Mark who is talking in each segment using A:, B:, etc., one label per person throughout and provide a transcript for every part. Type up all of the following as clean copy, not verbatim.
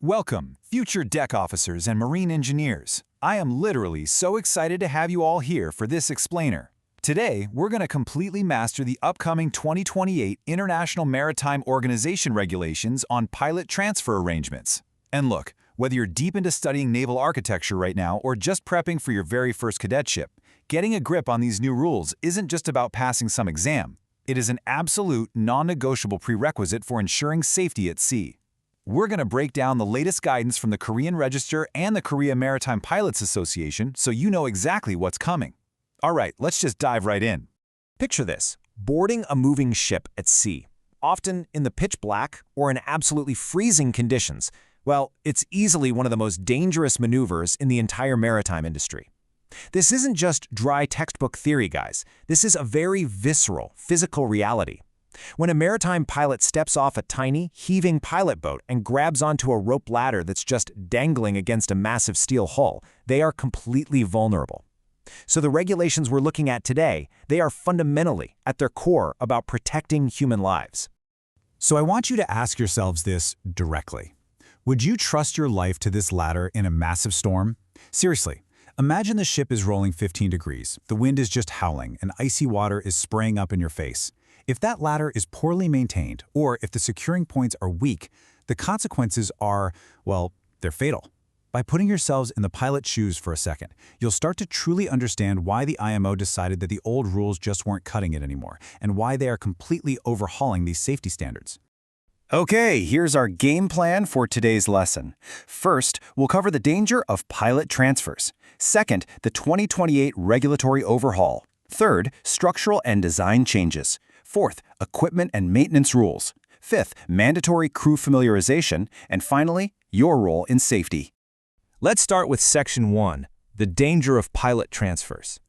A: Welcome, future deck officers and marine engineers. I am literally so excited to have you all here for this explainer. Today, we're going to completely master the upcoming 2028 International Maritime Organization regulations on pilot transfer arrangements. And look, whether you're deep into studying naval architecture right now or just prepping for your very first cadetship, getting a grip on these new rules isn't just about passing some exam. It is an absolute, non-negotiable prerequisite for ensuring safety at sea. We're going to break down the latest guidance from the Korean Register and the Korea Maritime Pilots Association so you know exactly what's coming. All right, let's just dive right in.
B: Picture this, boarding a moving ship at sea, often in the pitch black or in absolutely freezing conditions. Well, it's easily one of the most dangerous maneuvers in the entire maritime industry. This isn't just dry textbook theory, guys. This is a very visceral, physical reality. When a maritime pilot steps off a tiny, heaving pilot boat and grabs onto a rope ladder that's just dangling against a massive steel hull, they are completely vulnerable. So the regulations we're looking at today, they are fundamentally, at their core, about protecting human lives.
A: So I want you to ask yourselves this directly. Would you trust your life to this ladder in a massive storm? Seriously, imagine the ship is rolling 15 degrees, the wind is just howling, and icy water is spraying up in your face. If that ladder is poorly maintained, or if the securing points are weak, the consequences are, well, they're fatal. By putting yourselves in the pilot's shoes for a second, you'll start to truly understand why the IMO decided that the old rules just weren't cutting it anymore, and why they are completely overhauling these safety standards.
C: Okay, here's our game plan for today's lesson. First, we'll cover the danger of pilot transfers. Second, the 2028 regulatory overhaul. Third, structural and design changes. Fourth, equipment and maintenance rules. Fifth, mandatory crew familiarization. And finally, your role in safety.
B: Let's start with Section 1, the danger of pilot transfers.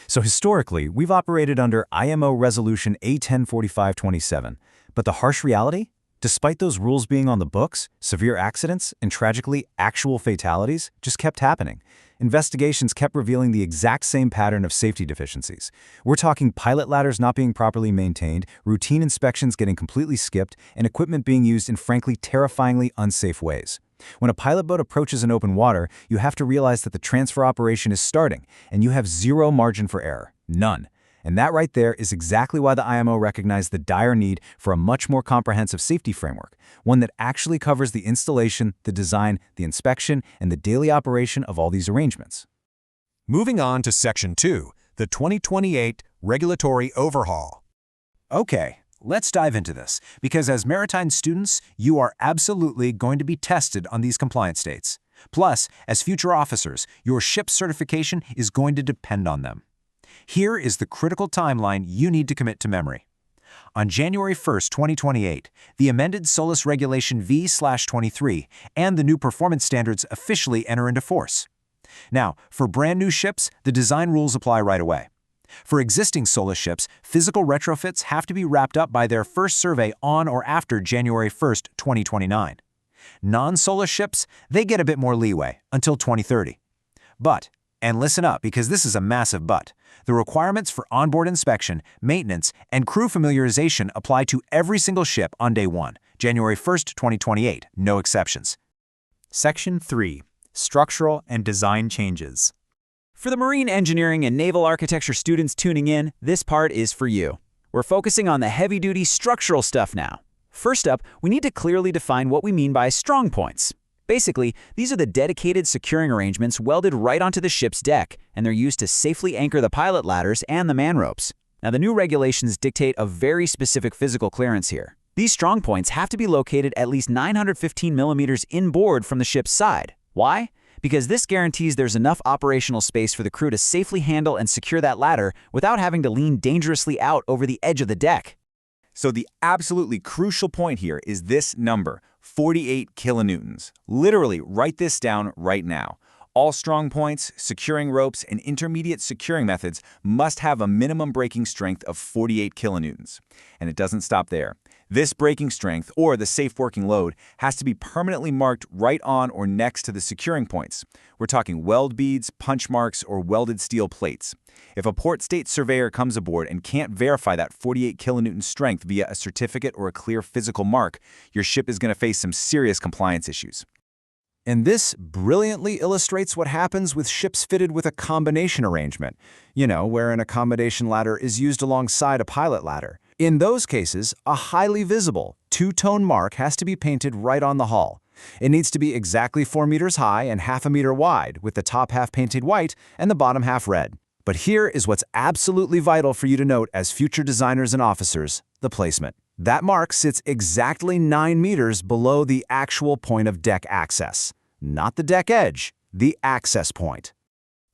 B: So historically, we've operated under IMO Resolution A1045-27, but the harsh reality? Despite those rules being on the books, severe accidents and tragically actual fatalities just kept happening. Investigations kept revealing the exact same pattern of safety deficiencies. We're talking pilot ladders not being properly maintained, routine inspections getting completely skipped, and equipment being used in frankly terrifyingly unsafe ways. When a pilot boat approaches an open water, you have to realize that the transfer operation is starting, and you have zero margin for error. None. And that right there is exactly why the IMO recognized the dire need for a much more comprehensive safety framework, one that actually covers the installation, the design, the inspection, and the daily operation of all these arrangements.
D: Moving on to Section 2, the 2028 Regulatory Overhaul.
A: Okay, let's dive into this, because as maritime students, you are absolutely going to be tested on these compliance dates. Plus, as future officers, your ship's certification is going to depend on them. Here is the critical timeline you need to commit to memory. On January 1st, 2028, the amended SOLAS Regulation V/23 and the new performance standards officially enter into force. Now, for brand new ships, the design rules apply right away. For existing SOLAS ships, physical retrofits have to be wrapped up by their first survey on or after January 1st, 2029. Non-SOLAS ships, they get a bit more leeway, until 2030. But, and listen up because this is a massive but, the requirements for onboard inspection, maintenance, and crew familiarization apply to every single ship on day 1, January 1st, 2028, no exceptions.
E: Section 3, Structural and Design Changes.
F: For the marine engineering and naval architecture students tuning in, this part is for you. We're focusing on the heavy-duty structural stuff now. First up, we need to clearly define what we mean by strong points. Basically, these are the dedicated securing arrangements welded right onto the ship's deck, and they're used to safely anchor the pilot ladders and the man ropes. Now, the new regulations dictate a very specific physical clearance here. These strong points have to be located at least 915 millimeters inboard from the ship's side. Why? Because this guarantees there's enough operational space for the crew to safely handle and secure that ladder without having to lean dangerously out over the edge of the deck.
C: So the absolutely crucial point here is this number, 48 kilonewtons. Literally, write this down right now. All strong points, securing ropes, and intermediate securing methods must have a minimum breaking strength of 48 kilonewtons. And it doesn't stop there. This breaking strength, or the safe working load, has to be permanently marked right on or next to the securing points. We're talking weld beads, punch marks, or welded steel plates. If a port state surveyor comes aboard and can't verify that 48 kilonewton strength via a certificate or a clear physical mark, your ship is going to face some serious compliance issues.
B: And this brilliantly illustrates what happens with ships fitted with a combination arrangement, where an accommodation ladder is used alongside a pilot ladder. In those cases, a highly visible, two-tone mark has to be painted right on the hull. It needs to be exactly 4 meters high and half a meter wide, with the top half painted white and the bottom half red. But here is what's absolutely vital for you to note as future designers and officers: the placement. That mark sits exactly 9 meters below the actual point of deck access. Not the deck edge, the access point.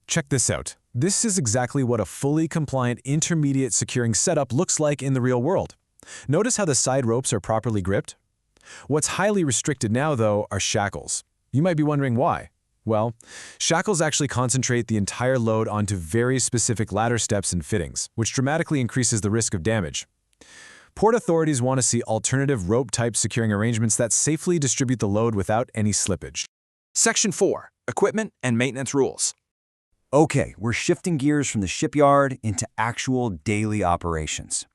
D: Check this out. This is exactly what a fully compliant intermediate securing setup looks like in the real world. Notice how the side ropes are properly gripped? What's highly restricted now, though, are shackles. You might be wondering why. Well, shackles actually concentrate the entire load onto very specific ladder steps and fittings, which dramatically increases the risk of damage. Port authorities want to see alternative rope-type securing arrangements that safely distribute the load without any slippage.
A: Section 4. Equipment and Maintenance Rules. Okay, we're shifting gears from the shipyard into actual daily operations.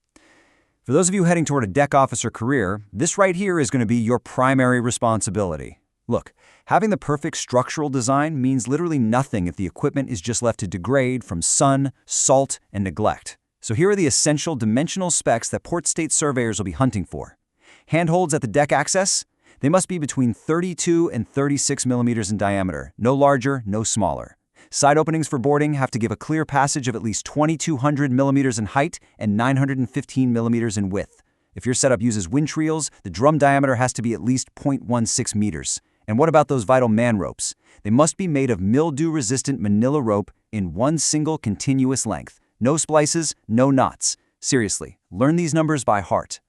A: For those of you heading toward a deck officer career, this right here is going to be your primary responsibility. Look, having the perfect structural design means literally nothing if the equipment is just left to degrade from sun, salt, and neglect. So here are the essential dimensional specs that port state surveyors will be hunting for. Handholds at the deck access? They must be between 32 and 36 millimeters in diameter, no larger, no smaller. Side openings for boarding have to give a clear passage of at least 2,200 millimeters in height and 915 millimeters in width. If your setup uses winch reels, the drum diameter has to be at least 0.16 meters. And what about those vital man ropes? They must be made of mildew-resistant manila rope in one single continuous length. No splices, no knots. Seriously, learn these numbers by heart.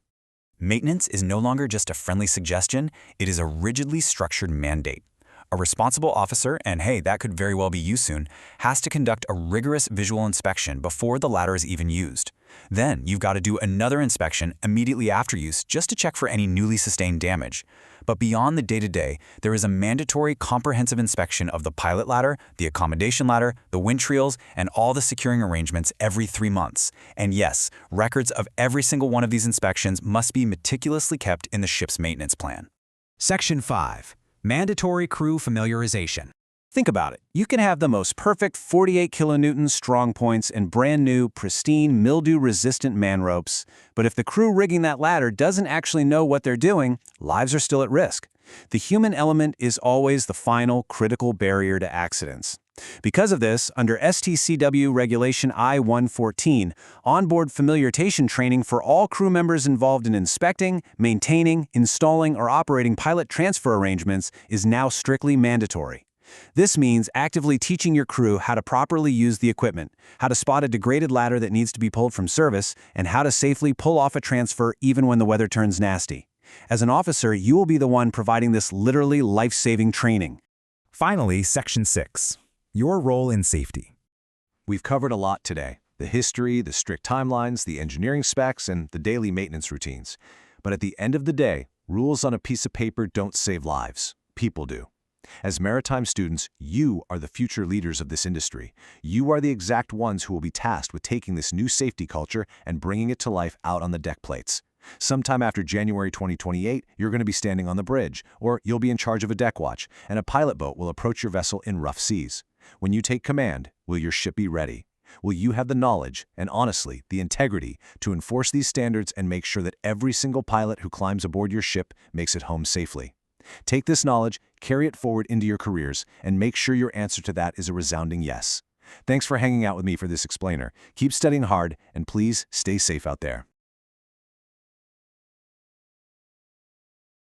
C: Maintenance is no longer just a friendly suggestion, it is a rigidly structured mandate. A responsible officer, and hey, that could very well be you soon, has to conduct a rigorous visual inspection before the ladder is even used. Then you've got to do another inspection immediately after use just to check for any newly sustained damage. But beyond the day-to-day, there is a mandatory comprehensive inspection of the pilot ladder, the accommodation ladder, the winch reels, and all the securing arrangements every 3 months. And yes, records of every single one of these inspections must be meticulously kept in the ship's maintenance plan.
A: Section 5. Mandatory crew familiarization. Think about it. You can have the most perfect 48 kilonewton strong points and brand new, pristine, mildew-resistant man ropes, but if the crew rigging that ladder doesn't actually know what they're doing, lives are still at risk. The human element is always the final, critical barrier to accidents. Because of this, under STCW Regulation I-114, onboard familiarization training for all crew members involved in inspecting, maintaining, installing, or operating pilot transfer arrangements is now strictly mandatory. This means actively teaching your crew how to properly use the equipment, how to spot a degraded ladder that needs to be pulled from service, and how to safely pull off a transfer even when the weather turns nasty. As an officer, you will be the one providing this literally life-saving training.
B: Finally, Section 6. Your role in safety.
D: We've covered a lot today: the history, the strict timelines, the engineering specs, and the daily maintenance routines. But at the end of the day, rules on a piece of paper don't save lives. People do. As maritime students, you are the future leaders of this industry. You are the exact ones who will be tasked with taking this new safety culture and bringing it to life out on the deck plates. Sometime after January 2028, you're going to be standing on the bridge, or you'll be in charge of a deck watch, and a pilot boat will approach your vessel in rough seas. When you take command, will your ship be ready? Will you have the knowledge, and honestly, the integrity, to enforce these standards and make sure that every single pilot who climbs aboard your ship makes it home safely? Take this knowledge, carry it forward into your careers, and make sure your answer to that is a resounding yes. Thanks for hanging out with me for this explainer. Keep studying hard, and please stay safe out there.